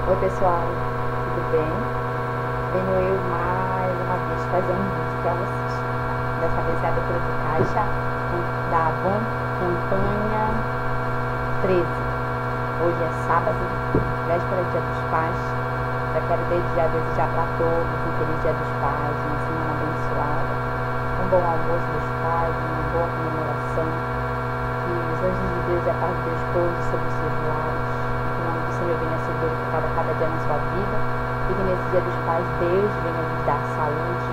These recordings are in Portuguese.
Oi pessoal, tudo bem? Venho eu mais uma vez fazer um vídeo para vocês. Dessa vez é a abertura de caixa da Avon, campanha 13. Hoje é sábado, véspera do Dia dos Pais. Já quero desde já desejar para todos um feliz Dia dos Pais, uma semana abençoada, um bom almoço dos pais, uma boa comemoração. Que os anjos de Deus e a paz de Deus pousem sobre os seus lares. Senhor venha ser glorificado a cada dia na sua vida e que nesse Dia dos Pais Deus venha lhes dar saúde,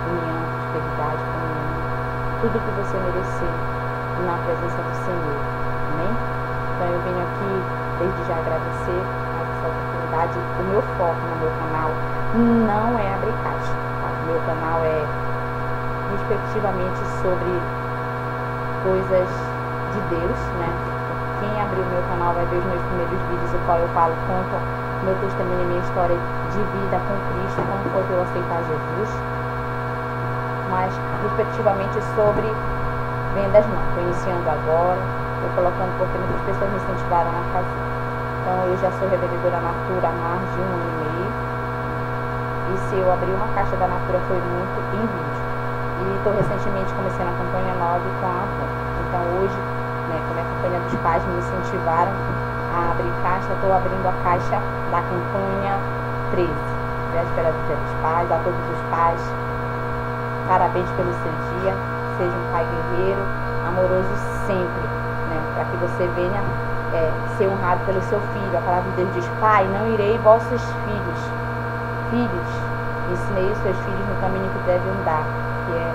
união, prosperidade, comunhão, tudo que você merecer na presença do Senhor, amém? Então eu venho aqui desde já agradecer mais essa oportunidade. O meu foco no meu canal não é abrir caixa, tá? O meu canal é respectivamente sobre coisas de Deus, né? Quem abriu o meu canal vai ver os meus primeiros vídeos, no qual eu falo, conto meu testemunho e minha história de vida com Cristo, como foi eu aceitar Jesus. Mas, respectivamente, sobre vendas não. Estou iniciando agora, estou colocando porque muitas pessoas me incentivaram a fazer. Então, eu já sou revendedora Natura há mais de 1 ano e meio. E se eu abrir uma caixa da Natura foi muito em vídeo. E estou recentemente começando a campanha 9 com a Avon. Então, hoje, como a campanha dos pais me incentivaram a abrir caixa, estou abrindo a caixa da campanha 13, véspera do Dia dos Pais. A todos os pais, parabéns pelo seu dia, seja um pai guerreiro, amoroso sempre, para que você venha ser honrado pelo seu filho. A palavra de Deus diz: Pai, não irei vossos filhos, ensinei os seus filhos no caminho que devem andar, que é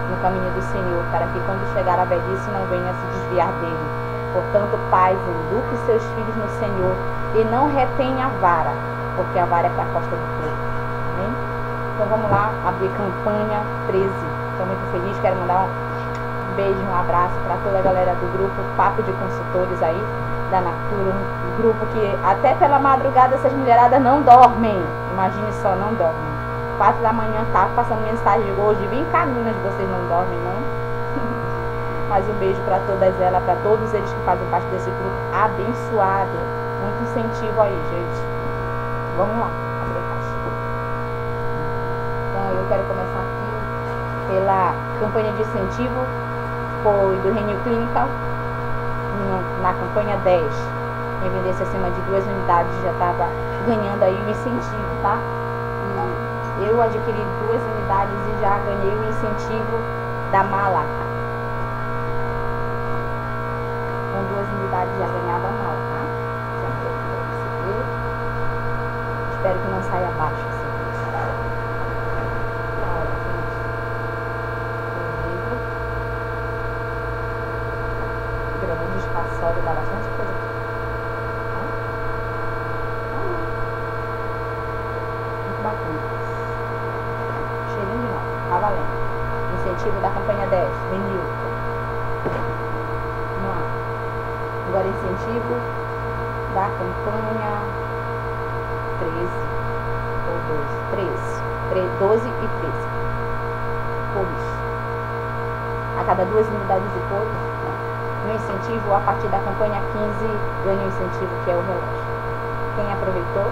no caminho do Senhor, para que quando chegar a velhice não venha se desviar dele. Portanto, pais, eduque seus filhos no Senhor e não retenha a vara, porque a vara é para a costa do povo. Amém? Então vamos lá, abrir campanha 13. Estou muito feliz, quero mandar um beijo, um abraço para toda a galera do grupo Papo de Consultores aí, da Natura, um grupo que até pela madrugada essas mulheradas não dormem. Imagine só, não dormem. 4 da manhã tá passando mensagem hoje, vem cá, meninas, vocês não dormem, não? Mas um beijo para todas elas, para todos eles que fazem parte desse grupo abençoado. Muito incentivo aí, gente. Vamos lá, abrir a caixa. Então eu quero começar aqui pela campanha de incentivo, foi do Renew Clinical, na campanha 10. Quem vendesse acima de 2 unidades já estava ganhando aí o incentivo, tá? Eu adquiri 2 unidades e já ganhei o incentivo da mala. Com 2 unidades já ganhava a mala, tá? Já vou aqui pra você ver. Espero que não saia abaixo esse vídeo. Olha, gente. O livro. Gravando de espaçório, dá bastante coisa aqui. Muito bacana. Tá valendo. Incentivo da campanha 10, Renew. Vamos lá. Agora incentivo da campanha 13 ou 12 e 13. Cores. A cada 2 unidades de cor, no incentivo, a partir da campanha 15, ganha o incentivo, que é o relógio. Quem aproveitou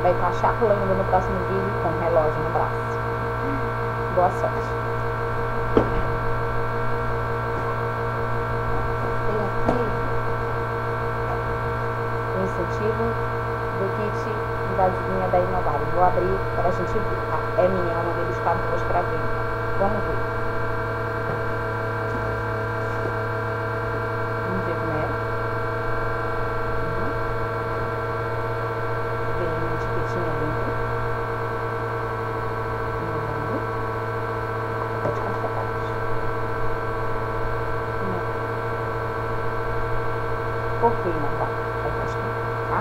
vai estar chapulando no próximo vídeo com o relógio no braço. Boa sorte. Tem aqui o incentivo do kit de vasilhinha da Inovar. Vou abrir para a gente ver. É minha, eu mandei buscar duas para ver. Vamos ver. Vamos ver como é. Vem uma etiquetinha dentro. Coloquei na placa, vai estar escrito, tá?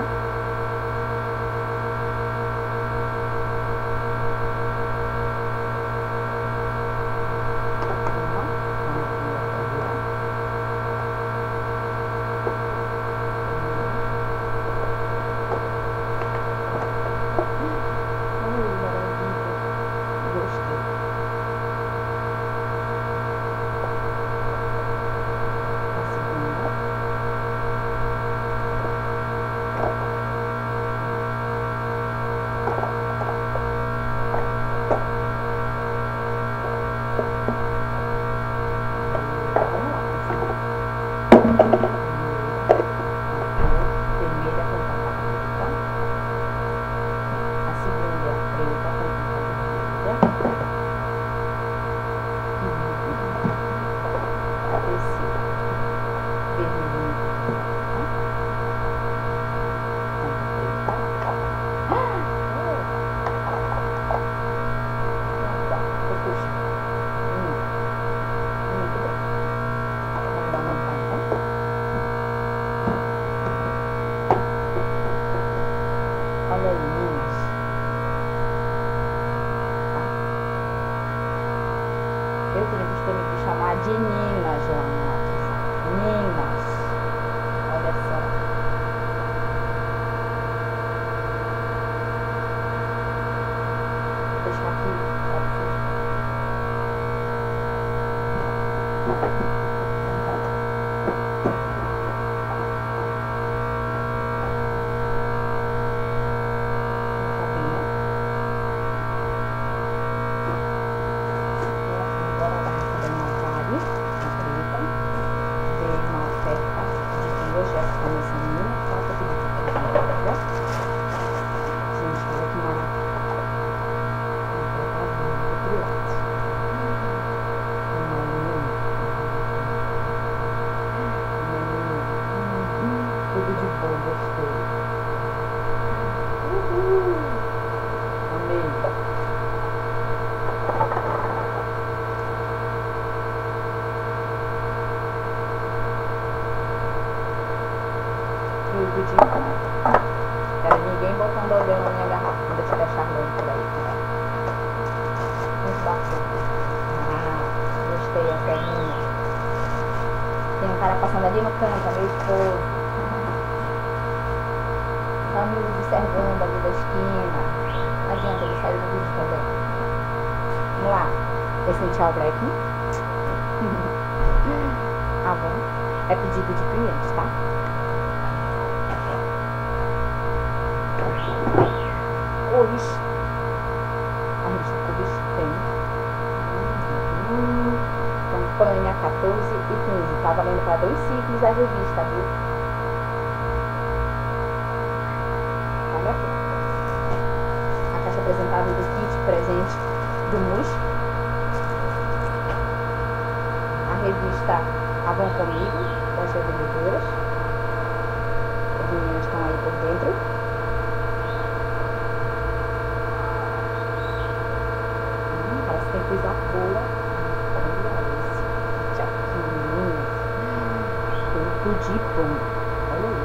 de Ninas lá no WhatsApp. Ninas. Olha só. Vou deixar aqui pra vocês. Quero ninguém botando olhão na minha garrafa quando eu estiver charlando por aí. Muito bacana. Gostei essa linha. Tem um cara passando ali no canto, meu esposo. Tá me observando ali da esquina. Não adianta, ele saiu do vídeo também. Vamos lá. Essential Black. Avon. É pedido de cliente, tá? Cores. A revista Cores tem. Campanha 14 e 15. Tá valendo para 2 ciclos a revista, viu? Olha aqui. A caixa apresentável do kit presente do MUS. A revista Avon comigo, das revendedoras. As meninas estão aí por dentro. Tem coisa boa. Olha esse jaquinho. Tudo de pão. Olha aí.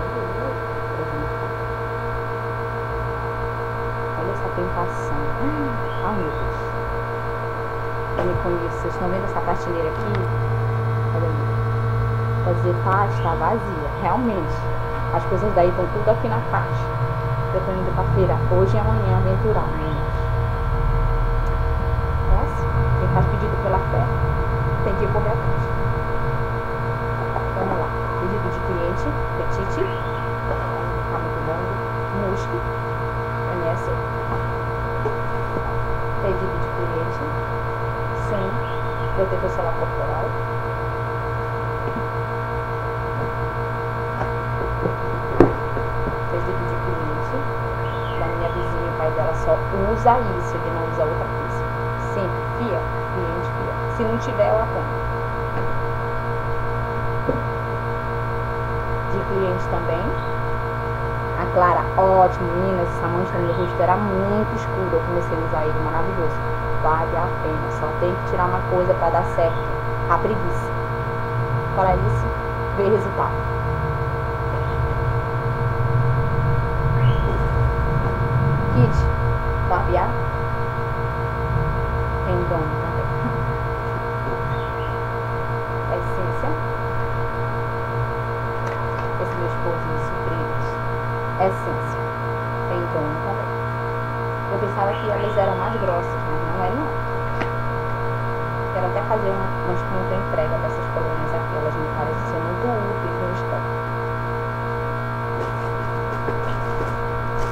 Olha essa tentação. Ah, meu Deus. Eu me conheço. Vocês estão vendo essa prateleira aqui? Olha aí. Pode dizer, tá, está vazia. Realmente. As coisas daí estão tudo aqui na caixa. Eu tô indo pra feira hoje e amanhã aventurar, meninas. Quem faz pedido pela fé tem que correr atrás. Vamos lá. Pedido de cliente, petite. Tá muito longo. Musque. Conhece? Pedido de cliente. Sim. Protetor solar corporal. Pedido de cliente. Da minha vizinha, o pai dela só usa isso, ele não usa outra coisa. Sempre, fia, cliente, fia. Se não tiver, ela compra. De cliente também. A Clara, ótimo, meninas, essa mancha no meu rosto era muito escura. Eu comecei a usar ele, maravilhoso. Vale a pena, só tem que tirar uma coisa pra dar certo. A preguiça. Para isso, ver resultado. Kit, barbear. Tem dono também. Essência. Esse meu esposo surpreende. Essência. Tem dono também. Eu pensava que elas eram mais grossas, mas não é não. Quero até fazer umas contra entrega dessas colônias aqui. Elas me parecem ser muito úteis no estoque.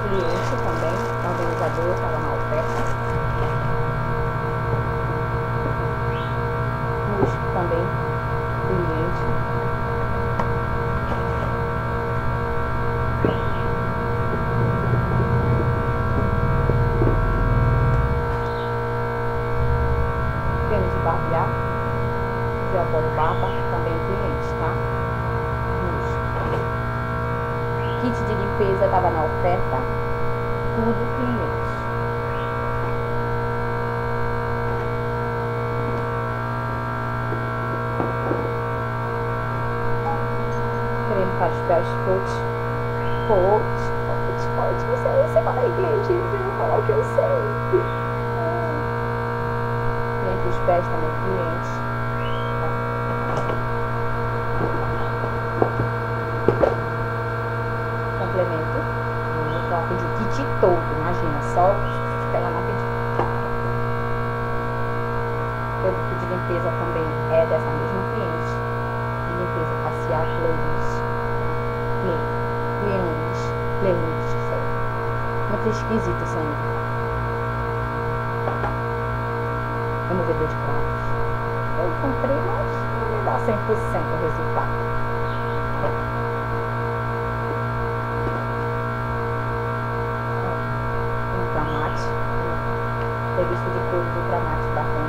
Cliente também. Organizador, estava na oferta. Também cliente. Creme de barbear, de apoio barba, também cliente, tá? Kit de limpeza estava na oferta, tudo cliente. Para os pés, forte, você fala inglês, gente, eu vou falar o que eu sei. Cliente dos pés também, cliente. Tá? todo, imagina, só que ela não pediu. O produto de limpeza também é dessa mesma cliente, de limpeza facial feliz, sério. Muito esquisito esse nome. Removedor de cravos. Eu comprei, mas não me dá 100% o resultado. Ultramate. Revista de cores ultramate batom.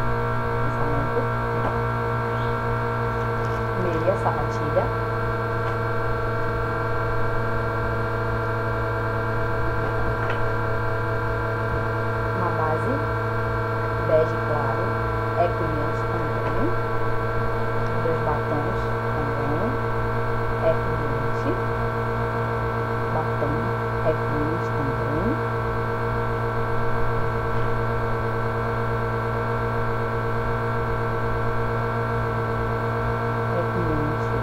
Pensamento. Meia sapatilha. Uma base bege claro. É cliente também. 2 batons também. É cliente. Batom é cliente também. É cliente.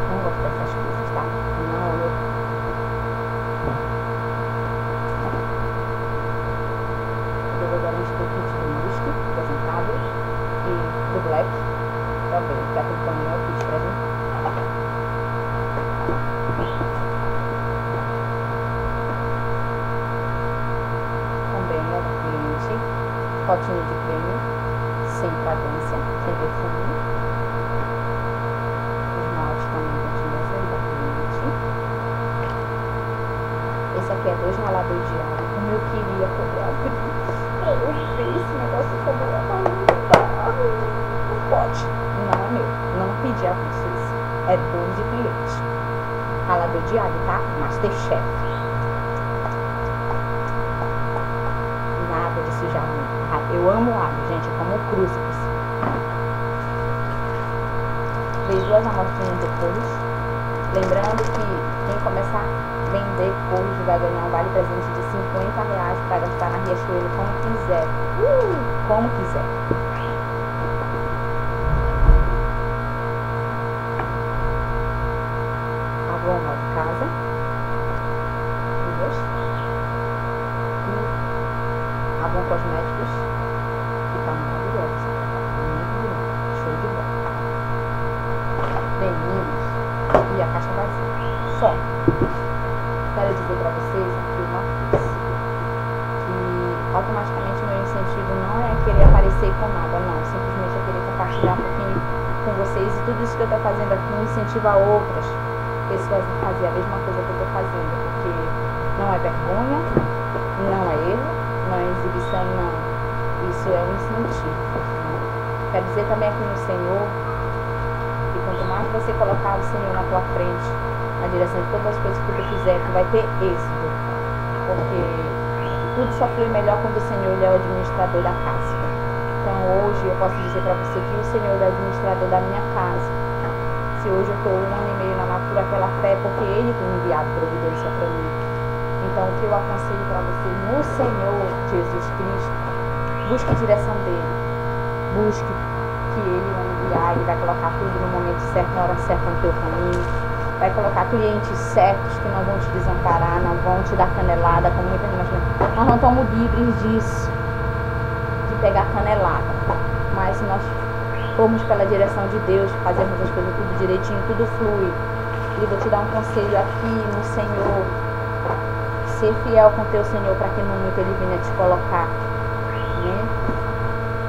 Não gosto dessas coisas, tá? Não, desodorante do kit do Musk, apresentável, e do Black, também, que acompanha o kit apresentável. Também é do cliente, potinho de creme, sem fragrância, sem perfume. Esmalte também continua sendo da cliente. Esse aqui é 2 raladores de água, como eu queria poder abrir. Eu vi esse negócio como não pode, não é meu, não pedi a vocês, é dor de cliente. Ralador de alho, tá? Masterchef. Nada de sujar muito. Eu amo alho, gente, eu como cruzes. Veio 2 amostrinhas de cores. Lembrando que quem começar a vender cores vai ganhar um vale presente de R$50 para gastar na Riachuelo como quiser. Como quiser. Avon de casa. 2. E Avon Cosméticos. Que tá maravilhoso. Muito bonito. Show de bola. Meninos. E a caixa vazia. Só. Quero dizer pra vocês aqui uma coisa. Que automaticamente o meu incentivo não é querer aparecer com nada, não. Simplesmente é querer compartilhar um pouquinho com vocês. E tudo isso que eu tô fazendo aqui incentiva outras pessoas a fazer a mesma coisa que eu tô fazendo. Porque não é vergonha, não é erro, não é exibição, não. Isso é um incentivo. Quero dizer também aqui no Senhor que quanto mais você colocar o Senhor na tua frente, na direção de todas as coisas que tu fizer, tu vai ter êxito. Porque tudo só flui melhor quando o Senhor ele é o administrador da casa. Então hoje eu posso dizer para você que o Senhor é o administrador da minha casa. Se hoje eu estou 1 ano e meio na natura pela fé, porque Ele tem enviado providência para mim. Então o que eu aconselho para você no Senhor Jesus Cristo, busque a direção dele. Busque que Ele vai enviar, Ele vai colocar tudo no momento certo, na hora certa no teu caminho. Vai colocar clientes certos que não vão te desamparar, não vão te dar canelada, como muita gente imagina. Nós não estamos livres disso, de pegar canelada. Mas se nós formos pela direção de Deus, fazermos as coisas tudo direitinho, tudo flui. E vou te dar um conselho aqui no Senhor. Ser fiel com teu Senhor para que no muito Ele venha te colocar. Né?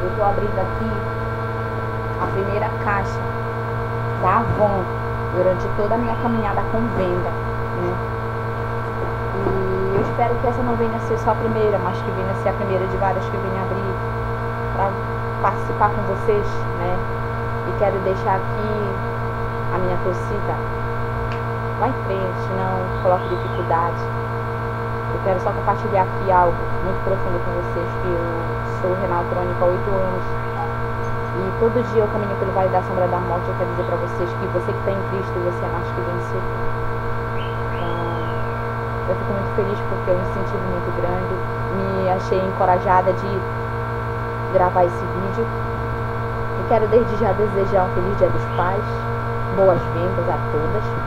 Eu estou abrindo aqui a primeira caixa da Avon durante toda a minha caminhada com venda, né? E eu espero que essa não venha a ser só a primeira, mas que venha a ser a primeira de várias que eu venha abrir para participar com vocês, né? E quero deixar aqui a minha torcida. Vá em frente, não coloque dificuldade. Eu quero só compartilhar aqui algo muito profundo com vocês, que eu sou renaltrônica há 8 anos. E todo dia eu caminho pelo vale da sombra da morte. Eu quero dizer para vocês que você que está em Cristo, você é mais que vencedor. Então, eu fico muito feliz porque é um incentivo muito grande. Me achei encorajada de gravar esse vídeo. E quero desde já desejar um feliz Dia dos Pais, boas vendas a todas, né?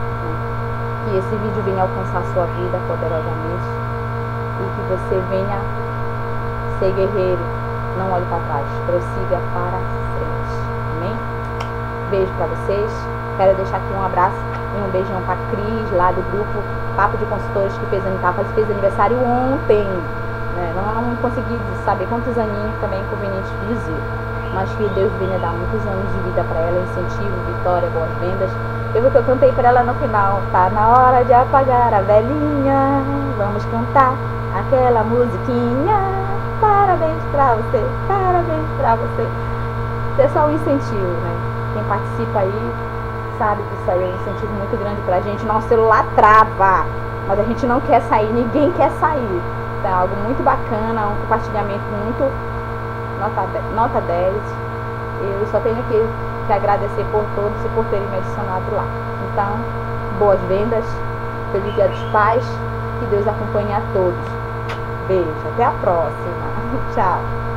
Que esse vídeo venha alcançar a sua vida poderosamente e que você venha ser guerreiro, não olhe para trás, prossiga para frente, amém? Beijo para vocês, quero deixar aqui um abraço e um beijão para Cris, lá do grupo Papo de Consultores, que fez aniversário ontem, né? Não consegui saber quantos aninhos, também é inconveniente dizer, mas que Deus venha dar muitos anos de vida para ela, incentivo, vitória, boas vendas. Eu que eu cantei para ela no final, tá na hora de apagar a velhinha, vamos cantar aquela musiquinha, parabéns pra você, parabéns pra você. Isso é só um incentivo, né? Quem participa aí sabe que isso aí é um incentivo muito grande pra gente. Nosso celular trava, mas a gente não quer sair, ninguém quer sair. É algo muito bacana, um compartilhamento muito nota 10. Eu só tenho que agradecer por todos e por terem me adicionado lá. Então, boas vendas, feliz dia dos pais, que Deus acompanhe a todos. Beijo, até a próxima. Tchau.